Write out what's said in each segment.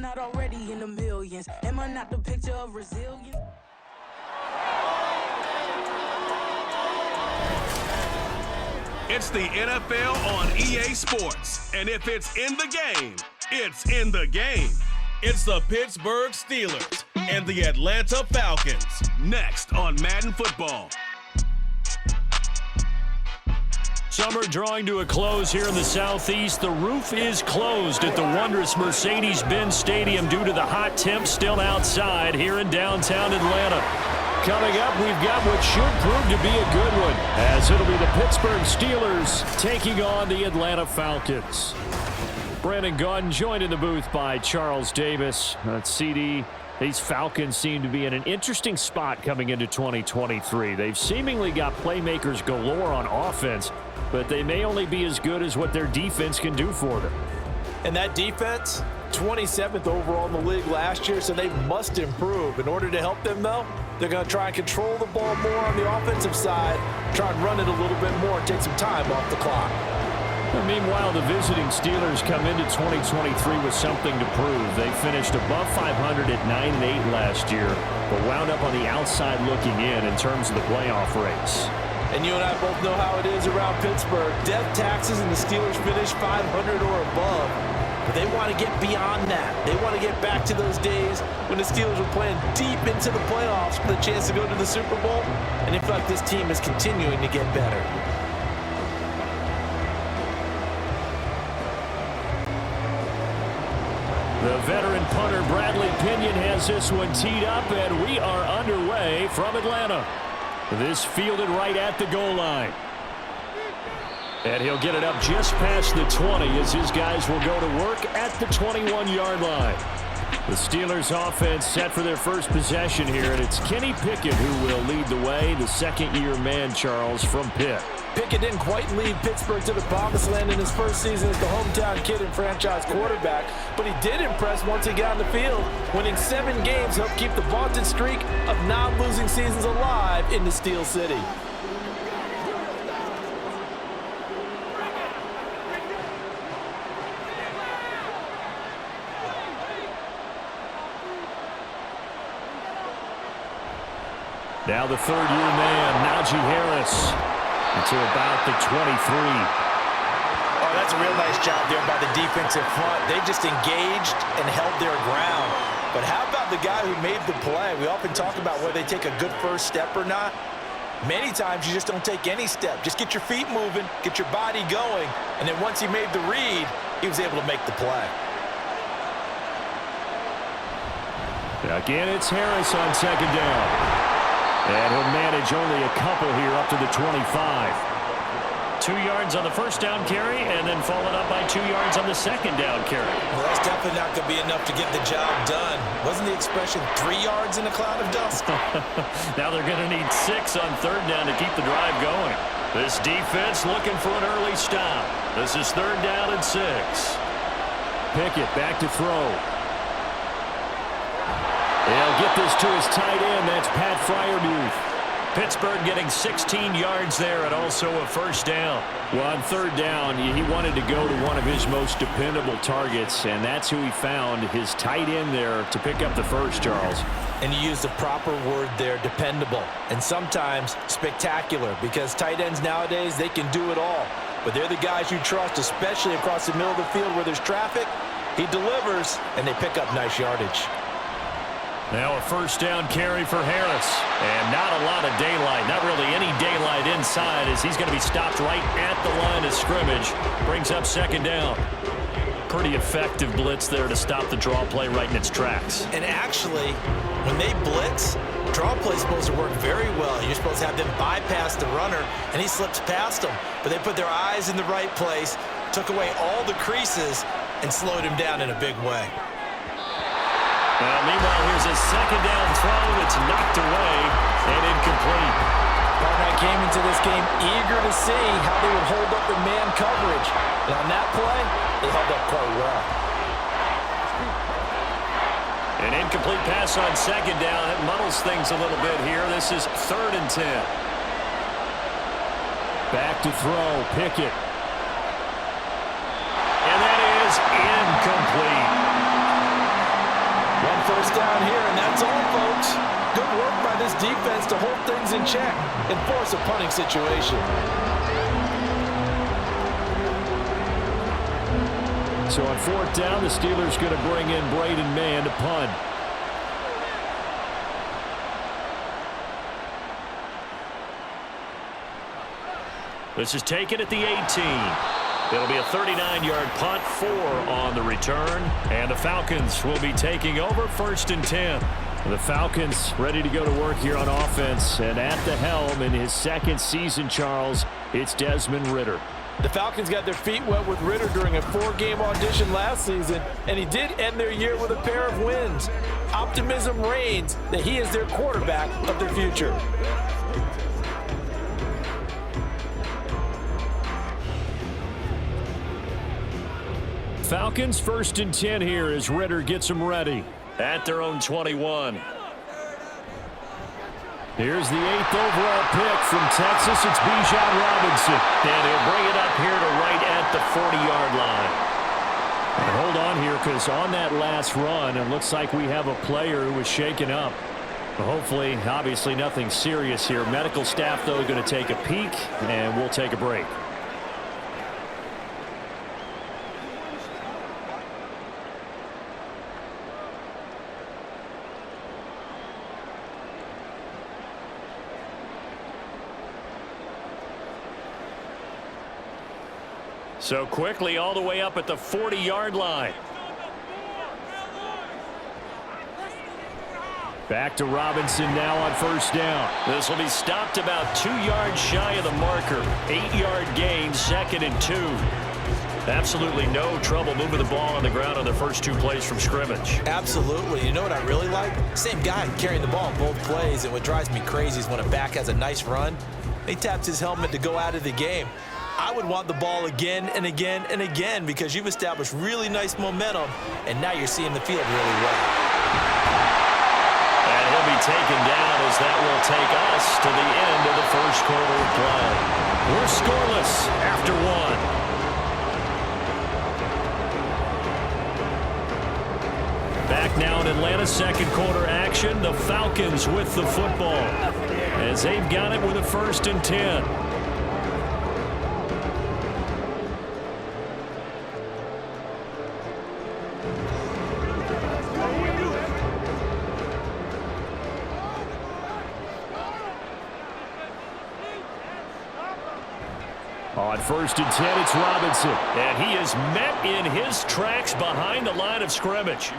not already in the millions? Am I not the picture of resilience? It's the NFL on EA Sports, and if it's in the game, it's in the game. It's the Pittsburgh Steelers and the Atlanta Falcons, next on Madden Football. Summer drawing to a close here in the Southeast. The roof is closed at the wondrous Mercedes-Benz Stadium due to the hot temps still outside here in downtown Atlanta. Coming up, we've got what should prove to be a good one, as it'll be the Pittsburgh Steelers taking on the Atlanta Falcons. Brandon Gaudin joined in the booth by Charles Davis. CD, these Falcons seem to be in an interesting spot coming into 2023. They've seemingly got playmakers galore on offense, but they may only be as good as what their defense can do for them. And that defense, 27th overall in the league last year, so they must improve. In order to help them, though, they're going to try and control the ball more on the offensive side, try and run it a little bit more, take some time off the clock. And meanwhile, the visiting Steelers come into 2023 with something to prove. They finished above 500 at 9-8 last year, but wound up on the outside looking in terms of the playoff race. And you and I both know how it is around Pittsburgh. Death taxes and the Steelers finish 500 or above. But they want to get beyond that. They want to get back to those days when the Steelers were playing deep into the playoffs for the chance to go to the Super Bowl. And in fact, this team is continuing to get better. The veteran punter Bradley Pinion has this one teed up, and we are underway from Atlanta. This fielded right at the goal line. And he'll get it up just past the 20 as his guys will go to work at the 21-yard line. The Steelers offense set for their first possession here, and it's Kenny Pickett who will lead the way, the second-year man, Charles, from Pitt. Pickett didn't quite lead Pittsburgh to the promised land in his first season as the hometown kid and franchise quarterback, but he did impress once he got on the field. Winning 7 games helped keep the vaunted streak of non-losing seasons alive in the Steel City. Now the third-year man, Najee Harris, to about the 23. Oh, that's a real nice job there by the defensive front. They just engaged and held their ground. But how about the guy who made the play? We often talk about whether they take a good first step or not. Many times you just don't take any step. Just get your feet moving, get your body going, and then once he made the read, he was able to make the play. Again, it's Harris on second down. And he'll manage only a couple here up to the 25. 2 yards on the first down carry, and then followed up by 2 yards on the second down carry. Well, that's definitely not going to be enough to get the job done. Wasn't the expression 3 yards in a cloud of dust? Now they're going to need 6 on third down to keep the drive going. This defense looking for an early stop. This is third down and 6. Pickett back to throw. He'll get this to his tight end. That's Pat Freiermuth. Pittsburgh getting 16 yards there and also a first down. Well, on third down, he wanted to go to one of his most dependable targets, and that's who he found, his tight end there, to pick up the first, Charles. And you used the proper word there, dependable, and sometimes spectacular, because tight ends nowadays, they can do it all. But they're the guys you trust, especially across the middle of the field where there's traffic. He delivers, and they pick up nice yardage. Now a first down carry for Harris. And not a lot of daylight. Not really any daylight inside as he's going to be stopped right at the line of scrimmage. Brings up second down. Pretty effective blitz there to stop the draw play right in its tracks. And actually, when they blitz, draw play is supposed to work very well. You're supposed to have them bypass the runner, and he slips past them. But they put their eyes in the right place, took away all the creases, and slowed him down in a big way. Meanwhile, here's a second down throw that's knocked away and incomplete. Partner came into this game eager to see how they would hold up in man coverage. And on that play, they held up quite well. An incomplete pass on second down. It muddles things a little bit here. This is 3rd and 10. Back to throw, Pickett. And that is incomplete. down here, and that's all, folks. Good work by this defense to hold things in check and force a punting situation. So on fourth down, the Steelers going to bring in Braden Mann to punt. This is taken at the 18. It'll be a 39-yard punt, 4 on the return, and the Falcons will be taking over 1st and 10. The Falcons ready to go to work here on offense, and at the helm in his second season, Charles, it's Desmond Ridder. The Falcons got their feet wet with Ridder during a 4-game audition last season, and he did end their year with a pair of wins. Optimism reigns that he is their quarterback of the future. Falcons 1st and 10 here as Ridder gets them ready at their own 21. Here's the 8th overall pick from Texas. It's Bijan Robinson. And he'll bring it up here to right at the 40-yard line. And hold on here, because on that last run, it looks like we have a player who was shaken up. Hopefully, obviously nothing serious here. Medical staff, though, going to take a peek, and we'll take a break. So quickly all the way up at the 40-yard line. Back to Robinson now on 1st down. This will be stopped about 2 yards shy of the marker. 8-yard gain, 2nd and 2. Absolutely no trouble moving the ball on the ground on the first 2 plays from scrimmage. Absolutely. You know what I really like? Same guy carrying the ball in both plays, and what drives me crazy is when a back has a nice run, he taps his helmet to go out of the game. I would want the ball again and again and again because you've established really nice momentum, and now you're seeing the field really well. And he'll be taken down as that will take us to the end of the first quarter of play. We're scoreless after 1. Back now in Atlanta, second quarter action. The Falcons with the football as they've got it with a 1st and 10. On 1st and 10, it's Robinson. And he is met in his tracks behind the line of scrimmage.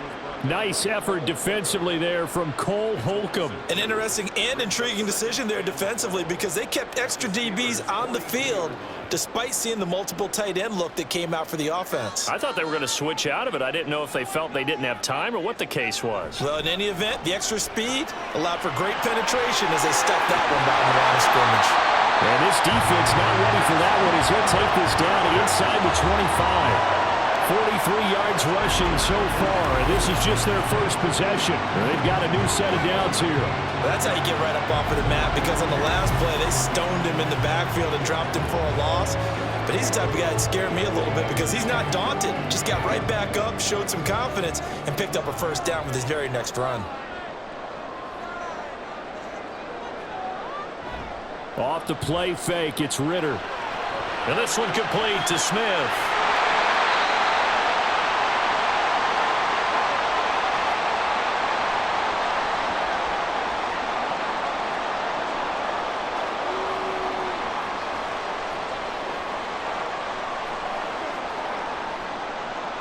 Nice effort defensively there from Cole Holcomb. An interesting and intriguing decision there defensively because they kept extra DBs on the field despite seeing the multiple tight end look that came out for the offense. I thought they were going to switch out of it. I didn't know if they felt they didn't have time or what the case was. Well, in any event, the extra speed allowed for great penetration as they stuffed that one behind the line of scrimmage. And this defense not ready for that one as he'll take this down inside the 25. 43 yards rushing so far, and this is just their first possession. They've got a new set of downs here. That's how you get right up off of the mat, because on the last play, they stoned him in the backfield and dropped him for a loss. But he's the type of guy that scared me a little bit because he's not daunted. Just got right back up, showed some confidence, and picked up a first down with his very next run. Off the play fake, it's Ridder. And this one complete to Smith.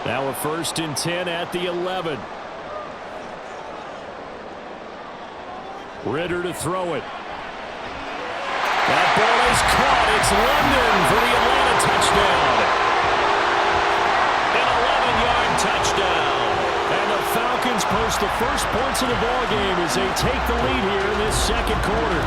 Now a 1st and 10 at the 11. Ridder to throw it. That ball is caught. It's London for the Atlanta touchdown. An 11-yard touchdown. And the Falcons post the first points of the ball game as they take the lead here in this second quarter.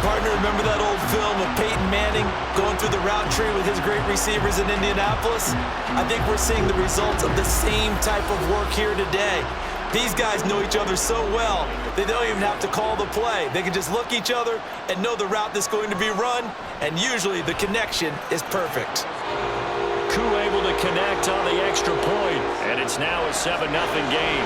Partner, remember that old film of Peyton Manning going through the route tree with his great receivers in Indianapolis? I think we're seeing the results of the same type of work here today. These guys know each other so well, they don't even have to call the play. They can just look each other and know the route that's going to be run, and usually the connection is perfect. Koo able to connect on the extra point, and it's now a 7-0 game.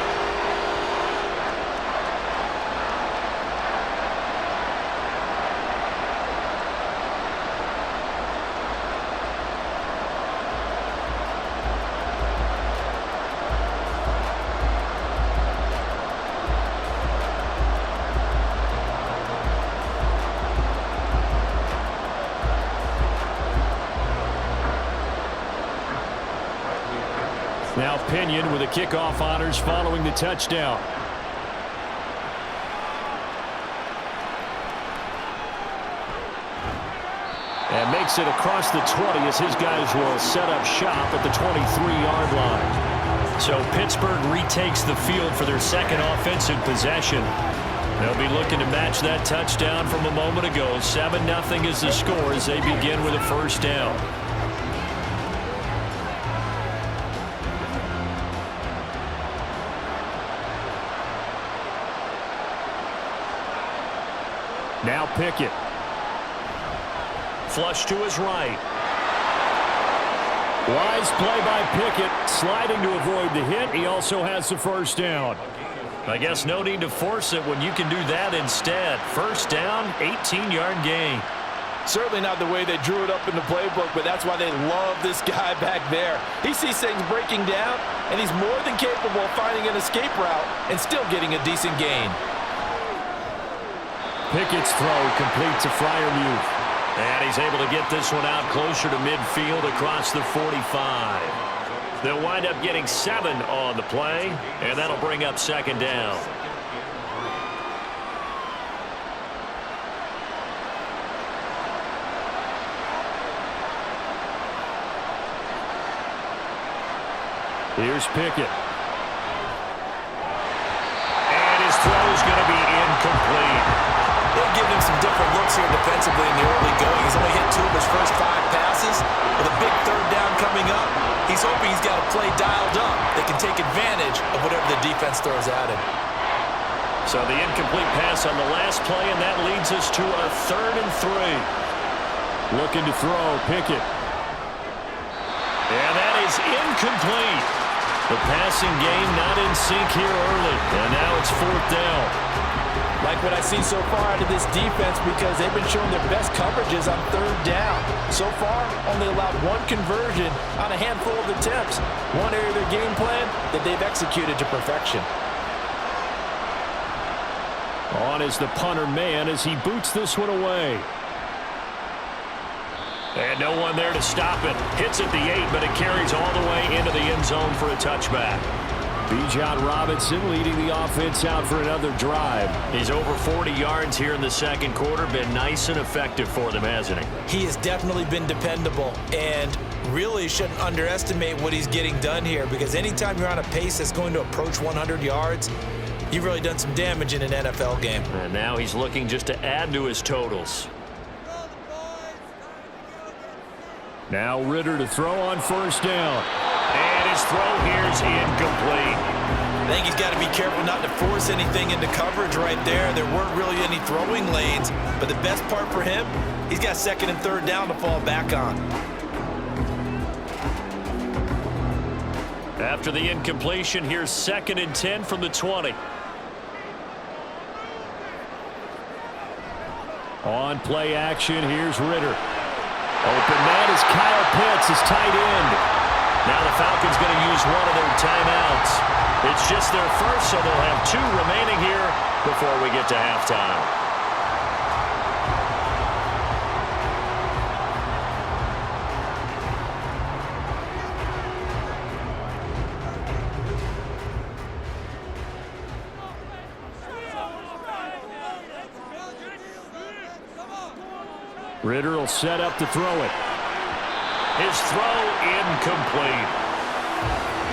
Now Pinion with the kickoff honors following the touchdown. And makes it across the 20 as his guys will set up shop at the 23-yard line. So Pittsburgh retakes the field for their second offensive possession. They'll be looking to match that touchdown from a moment ago. 7-0 is the score as they begin with a first down. Now Pickett. Flush to his right. Wise play by Pickett, sliding to avoid the hit. He also has the first down. I guess no need to force it when you can do that instead. First down, 18-yard gain. Certainly not the way they drew it up in the playbook, but that's why they love this guy back there. He sees things breaking down, and he's more than capable of finding an escape route and still getting a decent gain. Pickett's throw complete to Freiermuth. And he's able to get this one out closer to midfield across the 45. They'll wind up getting 7 on the play, and that'll bring up second down. Here's Pickett. And his throw's going to be incomplete. They've given him some different looks here defensively in the early going. He's only hit 2 of his first 5 passes. With a big third down coming up, he's hoping he's got a play dialed up that can take advantage of whatever the defense throws at him. So the incomplete pass on the last play, and that leads us to our 3rd and 3. Looking to throw, Pickett. And that is incomplete. The passing game not in sync here early, and now it's 4th down. Like what I see so far out of this defense because they've been showing their best coverages on 3rd down. So far, only allowed 1 conversion on a handful of attempts. One area of their game plan that they've executed to perfection. On is the punter man as he boots this one away. And no one there to stop it. Hits at the 8, but it carries all the way into the end zone for a touchback. Bijan Robinson leading the offense out for another drive. He's over 40 yards here in the second quarter. Been nice and effective for them, hasn't he? He has definitely been dependable and really shouldn't underestimate what he's getting done here because anytime you're on a pace that's going to approach 100 yards, you've really done some damage in an NFL game. And now he's looking just to add to his totals. Now Ritter to throw on first down. And his throw here is incomplete. I think he's got to be careful not to force anything into coverage right there. There weren't really any throwing lanes, but the best part for him, he's got 2nd and 3rd down to fall back on. After the incompletion, here's 2nd and 10 from the 20. On play action, here's Ritter. Open man is Kyle Pitts, his tight end. Now the Falcons going to use one of their timeouts. It's just their first, so they'll have 2 remaining here before we get to halftime. Ritter will set up to throw it. His throw incomplete.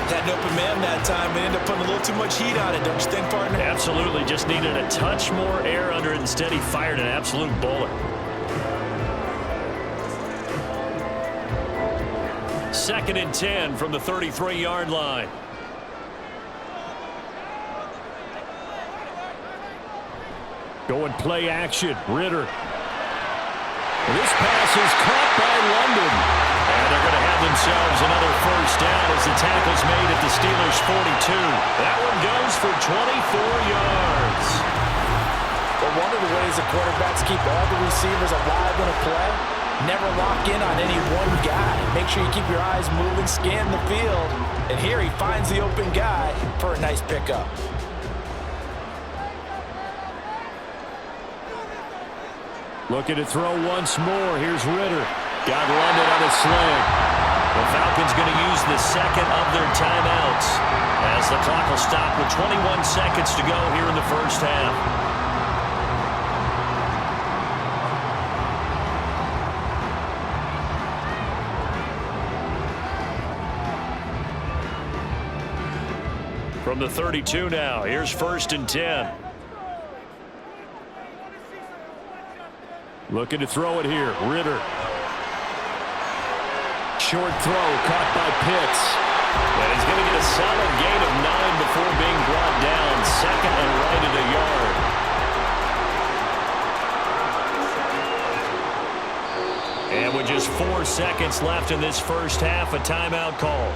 Had an open man that time and ended up putting a little too much heat on it, don't you think, partner? Absolutely. Just needed a touch more air under it. Instead, he fired an absolute bullet. 2nd and 10 from the 33-yard line. Going play action. Ritter. This pass is caught by London. And they're going to have themselves another first down as the tackle's made at the Steelers' 42. That one goes for 24 yards. Well, one of the ways the quarterbacks keep all the receivers alive in a play, never lock in on any one guy. Make sure you keep your eyes moving, scan the field. And here he finds the open guy for a nice pickup. Looking to throw once more. Here's Ritter. Got London on a sling. The Falcons going to use the second of their timeouts as the clock will stop with 21 seconds to go here in the first half. From the 32 now, here's 1st and 10. Looking to throw it here, Ritter. Short throw caught by Pitts. And he's going to get a solid gain of 9 before being brought down. 2nd and right at a yard. And with just 4 seconds left in this first half, a timeout call.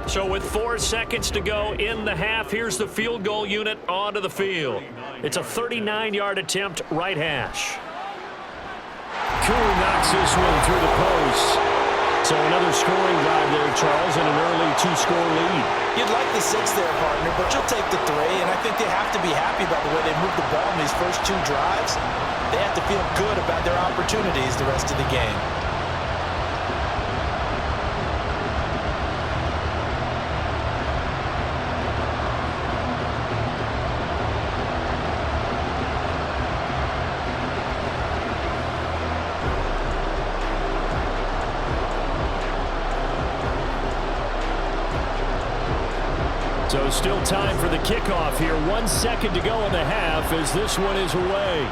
So with 4 seconds to go in the half, here's the field goal unit onto the field. It's a 39-yard attempt, right hash. Cool knocks this one through the post. So another scoring drive there, Charles, and an early 2-score lead. You'd like the 6 there, partner, but you'll take the 3, and I think they have to be happy about the way they moved the ball in these first 2 drives. They have to feel good about their opportunities the rest of the game. So still time for the kickoff here. 1 second to go in the half as this one is away.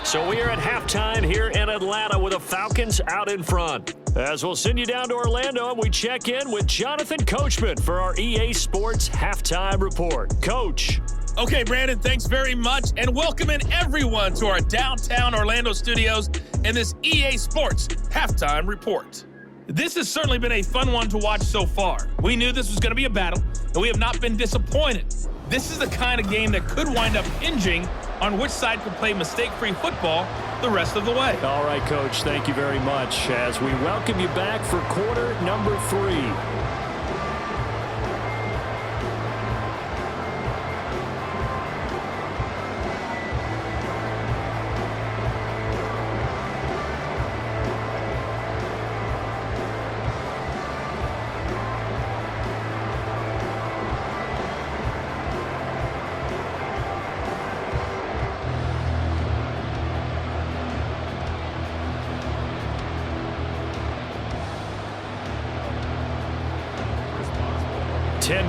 So we are at halftime here in Atlanta with the Falcons out in front. As we'll send you down to Orlando and we check in with Jonathan Coachman for our EA Sports Halftime Report. Coach. Okay, Brandon, thanks very much, and welcome in everyone to our downtown Orlando studios and this EA Sports Halftime Report. This has certainly been a fun one to watch so far. We knew this was going to be a battle, and we have not been disappointed. This is the kind of game that could wind up hinging on which side could play mistake-free football the rest of the way. All right, Coach, thank you very much as we welcome you back for quarter number 3.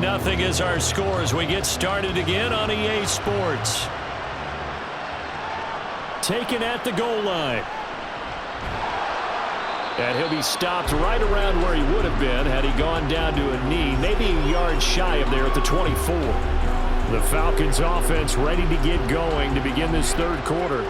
Nothing is our score as we get started again on EA Sports. Taken at the goal line. And he'll be stopped right around where he would have been had he gone down to a knee, maybe a yard shy of there at the 24. The Falcons offense ready to get going to begin this third quarter.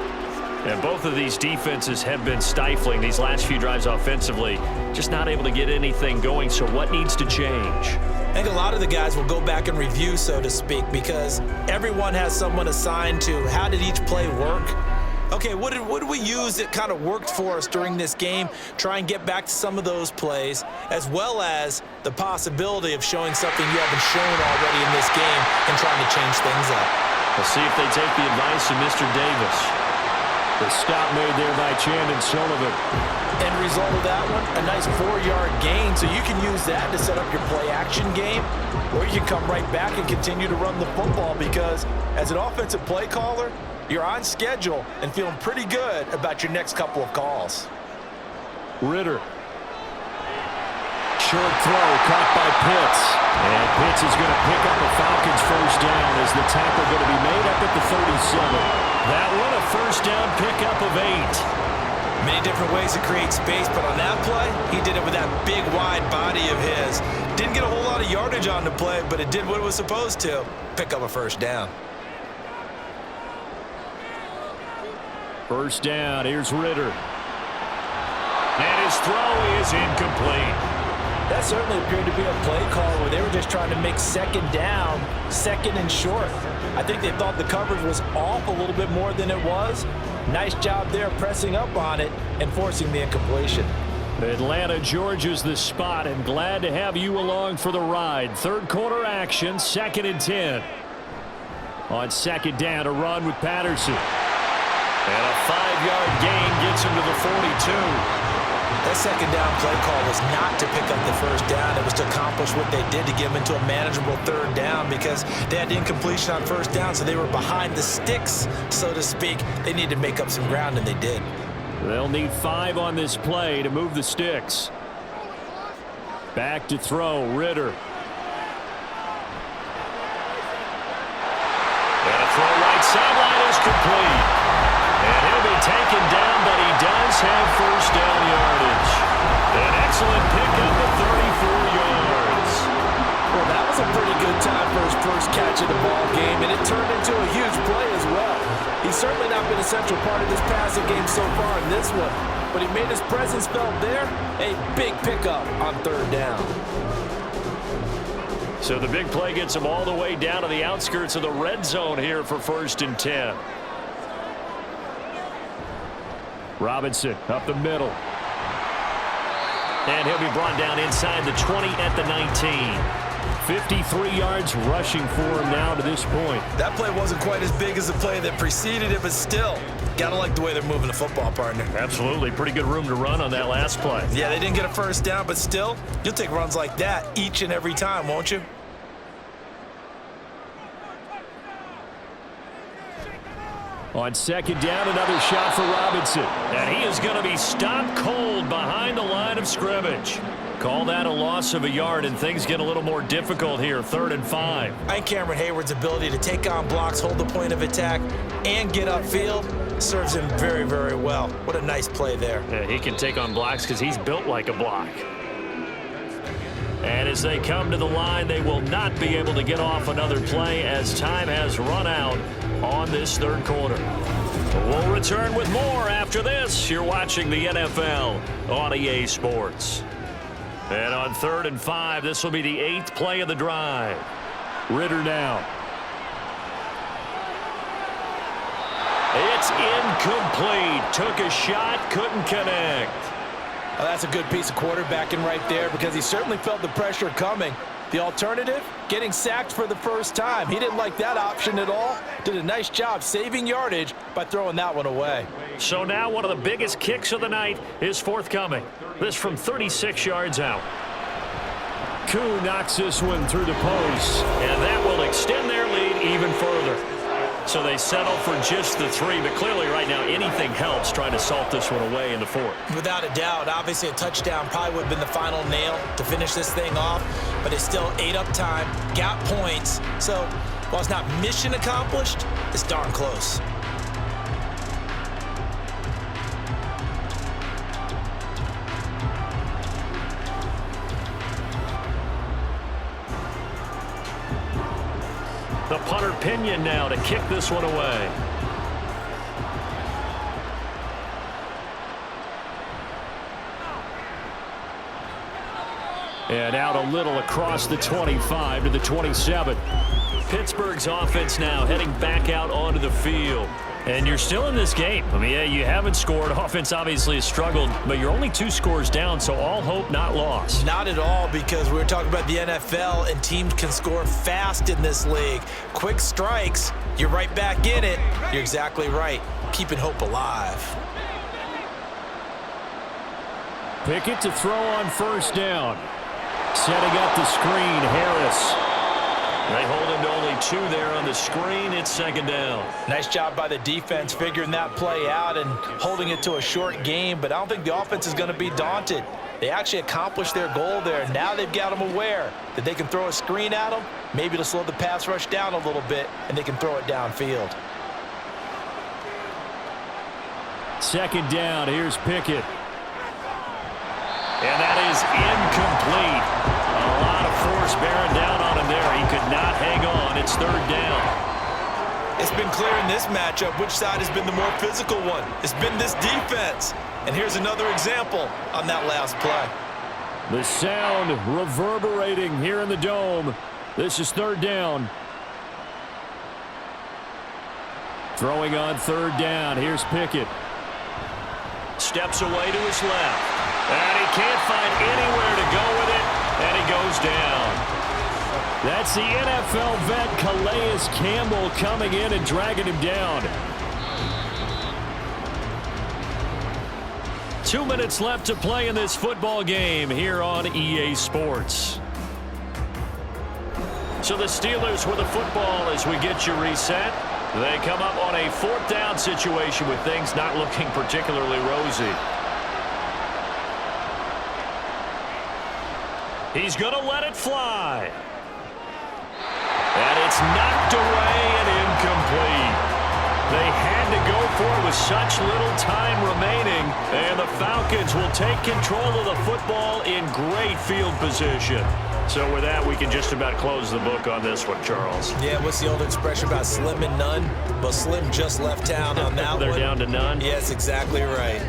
And both of these defenses have been stifling these last few drives offensively. Just not able to get anything going, so what needs to change? I think a lot of the guys will go back and review, so to speak, because everyone has someone assigned to how did each play work. Okay, what did we use that kind of worked for us during this game? Try and get back to some of those plays, as well as the possibility of showing something you haven't shown already in this game and trying to change things up. We'll see if they take the advice of Mr. Davis. The stop made there by Chandon Sullivan. End result of that one, a nice 4-yard gain, so you can use that to set up your play-action game, or you can come right back and continue to run the football because as an offensive play caller, you're on schedule and feeling pretty good about your next couple of calls. Ritter. Short throw caught by Pitts. And Pitts is going to pick up a Falcons first down as the tackle going to be made up at the 37. That one a first down pickup of 8. Many different ways to create space, but on that play, he did it with that big, wide body of his. Didn't get a whole lot of yardage on the play, but it did what it was supposed to. Pick up a first down. First down, here's Ritter. And his throw is incomplete. That certainly appeared to be a play call where they were just trying to make second down, second and short. I think they thought the coverage was off a little bit more than it was. Nice job there pressing up on it and forcing the incompletion. Atlanta, Georgia's the spot, and glad to have you along for the ride. Third quarter action, 2nd and 10. On second down, a run with Patterson. And a 5-yard gain gets him to the 42. That second down play call was not to pick up the first down. It was to accomplish what they did to get them into a manageable third down because they had incompletion on first down, so they were behind the sticks, so to speak. They needed to make up some ground, and they did. They'll need 5 on this play to move the sticks. Back to throw, Ritter. And a throw right sideline is complete. And he'll be taken down, but he does have first down yardage. An excellent pickup of 34 yards. Well, that was a pretty good time for his first catch of the ball game, and it turned into a huge play as well. He's certainly not been a central part of this passing game so far in this one, but he made his presence felt there. A big pickup on third down. So the big play gets him all the way down to the outskirts of the red zone here for 1st and 10. Robinson up the middle. And he'll be brought down inside the 20 at the 19. 53 yards rushing for him now to this point. That play wasn't quite as big as the play that preceded it, but still, gotta like the way they're moving the football, partner. Absolutely. Pretty good room to run on that last play. Yeah, they didn't get a first down, but still, you'll take runs like that each and every time, won't you? On second down, another shot for Robinson. And he is going to be stopped cold behind the line of scrimmage. Call that a loss of a yard, and things get a little more difficult here, 3rd and 5. I think Cameron Hayward's ability to take on blocks, hold the point of attack, and get upfield serves him very, very well. What a nice play there. Yeah, he can take on blocks because he's built like a block. And as they come to the line, they will not be able to get off another play as time has run out on this third quarter. We'll return with more after this. You're watching the NFL on EA Sports. And on 3rd and 5, this will be the 8th play of the drive. Ritter now. It's incomplete. Took a shot, couldn't connect. Well, that's a good piece of quarterbacking right there because he certainly felt the pressure coming. The alternative, getting sacked for the first time. He didn't like that option at all. Did a nice job saving yardage by throwing that one away. So now one of the biggest kicks of the night is forthcoming. This from 36 yards out. Koo knocks this one through the post, and that will extend their lead even further. So they settle for just the 3, but clearly right now anything helps trying to salt this one away in the 4th. Without a doubt, obviously a touchdown probably would have been the final nail to finish this thing off, but it's still ate up time, got points. So while it's not mission accomplished, it's darn close. The punter Pinion now to kick this one away. And out a little across the 25 to the 27. Pittsburgh's offense now heading back out onto the field. And you're still in this game. I mean, yeah, you haven't scored. Offense obviously has struggled, but you're only 2 scores down, so all hope not lost. Not at all, because we were talking about the NFL, and teams can score fast in this league. Quick strikes, you're right back in it. You're exactly right. Keeping hope alive. Pickett to throw on first down. Setting up the screen, Harris. They hold him to only 2 there on the screen. It's 2nd down. Nice job by the defense figuring that play out and holding it to a short game, but I don't think the offense is going to be daunted. They actually accomplished their goal there. Now they've got them aware that they can throw a screen at them, maybe to slow the pass rush down a little bit, and they can throw it downfield. 2nd down. Here's Pickett. And that is incomplete. A lot of force bearing down on him there. He could not hang on. It's 3rd down. It's been clear in this matchup which side has been the more physical one. It's been this defense. And here's another example on that last play. The sound reverberating here in the dome. This is third down. Throwing on third down. Here's Pickett. Steps away to his left. And he can't find anywhere to go with it. And he goes down. That's the NFL vet Calais Campbell coming in and dragging him down. 2 minutes left to play in this football game here on EA Sports. So the Steelers with the football as we get you reset. They come up on a fourth down situation with things not looking particularly rosy. He's going to let it fly. And it's knocked away and incomplete. They had to go for it with such little time remaining, and the Falcons will take control of the football in great field position. So with that, we can just about close the book on this one, Charles. Yeah, what's the old expression about slim and none? Well, Slim just left town on that They're one. down to none? Yes, exactly right.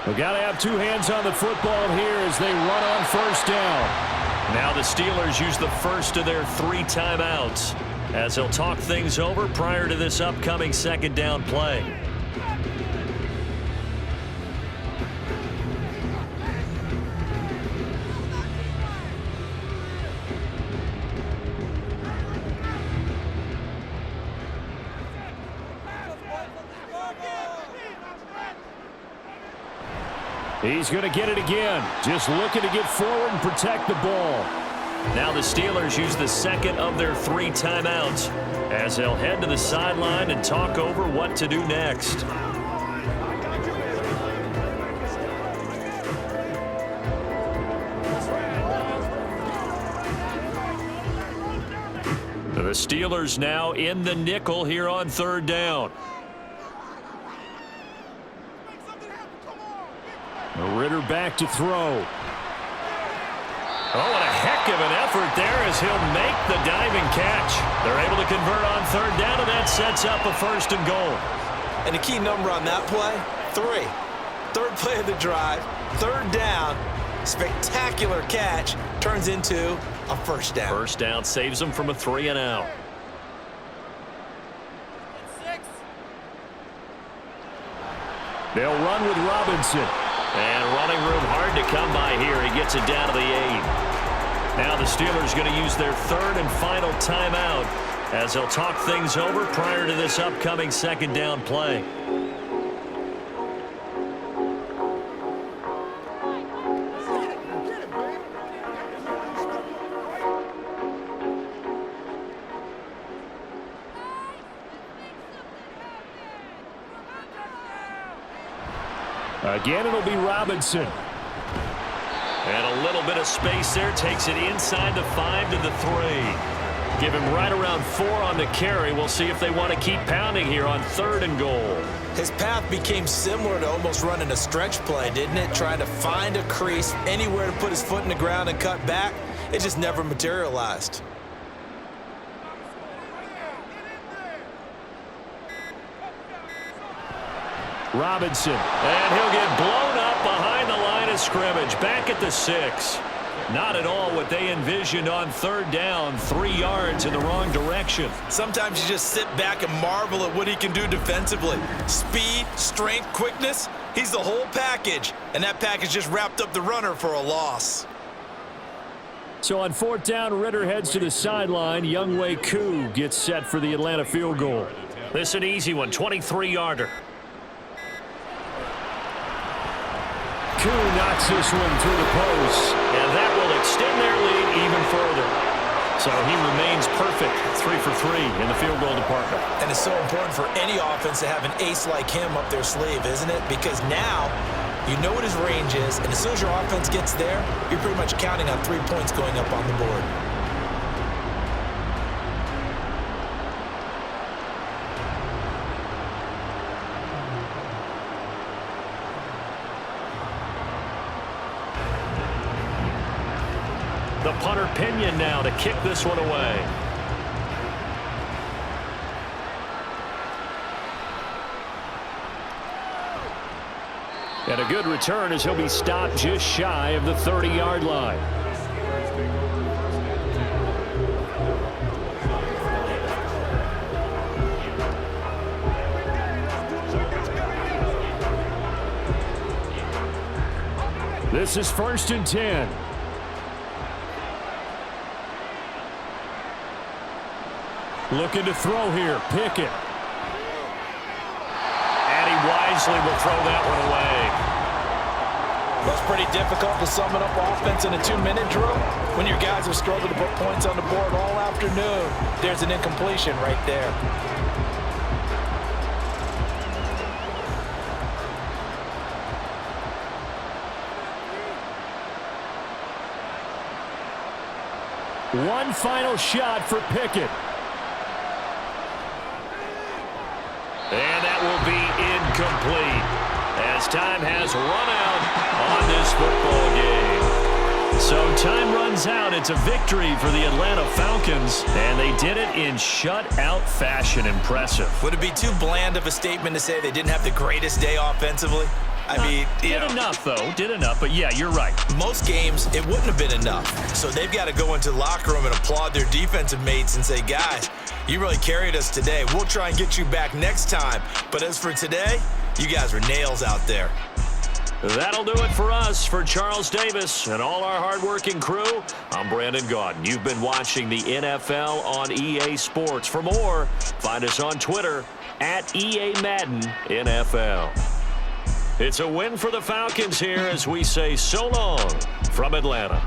We've got to have two hands on the football here as they run on first down. Now the Steelers use the first of their 3 timeouts as they'll talk things over prior to this upcoming second down play. He's going to get it again. Just looking to get forward and protect the ball. Now the Steelers use the second of their 3 timeouts as they'll head to the sideline and talk over what to do next. The Steelers now in the nickel here on third down. Ritter back to throw. Oh, what a heck of an effort there as he'll make the diving catch. They're able to convert on third down, and that sets up a first and goal. And the key number on that play, 3. Third play of the drive, third down, spectacular catch, turns into a first down. First down saves them from a 3 and out. They'll run with Robinson. And running room hard to come by here. He gets it down to the 8. Now the Steelers going to use their third and final timeout as they'll talk things over prior to this upcoming second down play. Again, it'll be Robinson. And a little bit of space there. Takes it inside the 5 to the 3. Give him right around 4 on the carry. We'll see if they want to keep pounding here on third and goal. His path became similar to almost running a stretch play, didn't it? Trying to find a crease, anywhere to put his foot in the ground and cut back. It just never materialized. Robinson, and he'll get blown up behind the line of scrimmage, back at the 6. Not at all what they envisioned on third down, 3 yards in the wrong direction. Sometimes you just sit back and marvel at what he can do defensively. Speed, strength, quickness, he's the whole package, and that package just wrapped up the runner for a loss. So on fourth down, Ritter heads to the sideline. Younghoe Koo gets set for the Atlanta field goal. This is an easy one, 23-yarder. Koo knocks this one through the post, and that will extend their lead even further. So he remains perfect, 3 for 3 in the field goal department. And it's so important for any offense to have an ace like him up their sleeve, isn't it? Because now you know what his range is, and as soon as your offense gets there, you're pretty much counting on 3 points going up on the board. Hunter Pinion now to kick this one away. And a good return as he'll be stopped just shy of the 30-yard line. This is 1st and 10. Looking to throw here. Pickett. And he wisely will throw that one away. That's pretty difficult to sum it up offense in a 2-minute drill. When your guys have struggled to put points on the board all afternoon, there's an incompletion right there. One final shot for Pickett. And that will be incomplete as time has run out on this football game. So time runs out. It's a victory for the Atlanta Falcons, and they did it in shutout fashion. Impressive. Would it be too bland of a statement to say they didn't have the greatest day offensively? I mean, did enough, though. Did enough, but yeah, you're right. Most games, it wouldn't have been enough. So they've got to go into the locker room and applaud their defensive mates and say, guys, you really carried us today. We'll try and get you back next time. But as for today, you guys were nails out there. That'll do it for us. For Charles Davis and all our hardworking crew, I'm Brandon Gaudin. You've been watching the NFL on EA Sports. For more, find us on Twitter at EA Madden NFL. It's a win for the Falcons here as we say so long from Atlanta.